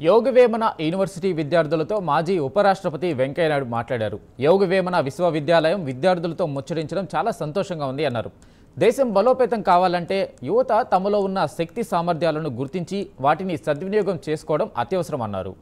Yogi Vemana university విద్యార్థులతో మాజీ ఉపరాష్ట్రపతి వెంకయ్య నాయుడు మాట్లాడారు. యోగవేమన విశ్వవిద్యాలయం విద్యార్థులతో ముచ్చరించడం చాలా సంతోషంగా ఉంది అన్నారు. దేశం బలోపేతం కావాలంటే యువత తమలో ఉన్న శక్తి సామర్థ్యాలను గుర్తించి వాటిని సద్వినియోగం చేసుకోవడం అత్యవసరం అన్నారు.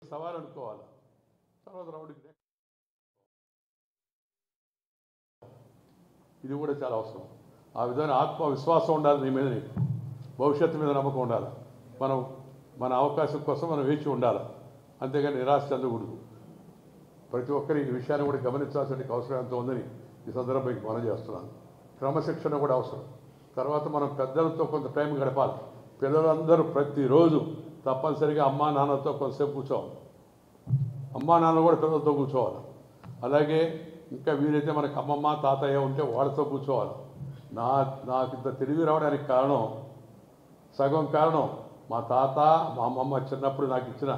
సవాలు అనుకోవాలి. తర్వాత రౌండ్కి ఇది కూడా చాలా అవసరం. ఆ విధంగా ఆత్మవిశ్వాసం ఉండాలి. నీ మీద నీకు భవిష్యత్తు మీద నమ్మకం ఉండాలి. మనం మన అవకాశం కోసం మనం వేచి ఉండాలి. అంతేగాని నిరాశ చెందకూడదు. ప్రతి ఒక్కరి ఈ విషయాన్ని కూడా గమనించాల్సిన అవసరం ఎంత ఉందని ఈ సందర్భంగా మనం చేస్తున్నాను. క్రమశిక్షణ కూడా అవసరం. తర్వాత మనం పెద్దలతో కొంత టైం గడపాలి. పిల్లలందరూ ప్రతిరోజు తప్పనిసరిగా అమ్మా నాన్నతో కొంతసేపు కూర్చోవాలి. అమ్మా నాన్న కూడా పిల్లలతో కూర్చోవాలి. అలాగే ఇంకా వీలైతే మనకు అమ్మమ్మ తాతయ్య ఉంటే వాళ్ళతో కూర్చోవాలి. నాకు ఇంత తెలివి రావడానికి కారణం సగం కారణం మా తాత మా అమ్మమ్మ చిన్నప్పుడు నాకు ఇచ్చిన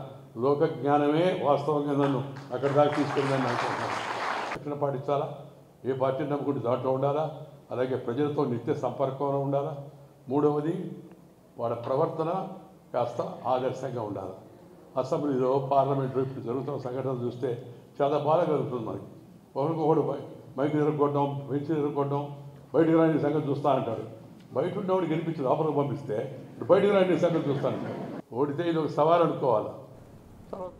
లోక జ్ఞానమే వాస్తవంగా నన్ను అక్కడి దాకా తీసుకెళ్ళిందని అనుకుంటున్నాను. శిక్షణ పాటించాలా, ఏ పార్టీ నమ్ముకుంటే దాంట్లో ఉండాలా, అలాగే ప్రజలతో నిత్య సంపర్కంలో ఉండాలా. మూడవది వాళ్ళ ప్రవర్తన కాస్త ఆదర్శంగా ఉండాలి. అసెంబ్లీలో పార్లమెంట్లో ఇప్పుడు జరుగుతున్న సంఘటనలు చూస్తే చాలా బాధ కలుగుతుంది. మనకి ఒకరికొకడు మైకు ఎదుర్కొట్టడం, బెంచ్ ఎదుర్కొట్టడం, బయటకు రాని సంగతి చూస్తా అంటాడు. బయట ఉన్నవాడు గెలిపించి లోపలికి పంపిస్తే ఇప్పుడు బయటకు రాని సంగతి చూస్తాను. ఓడితే ఇది ఒక సవాలు అనుకోవాలి. తర్వాత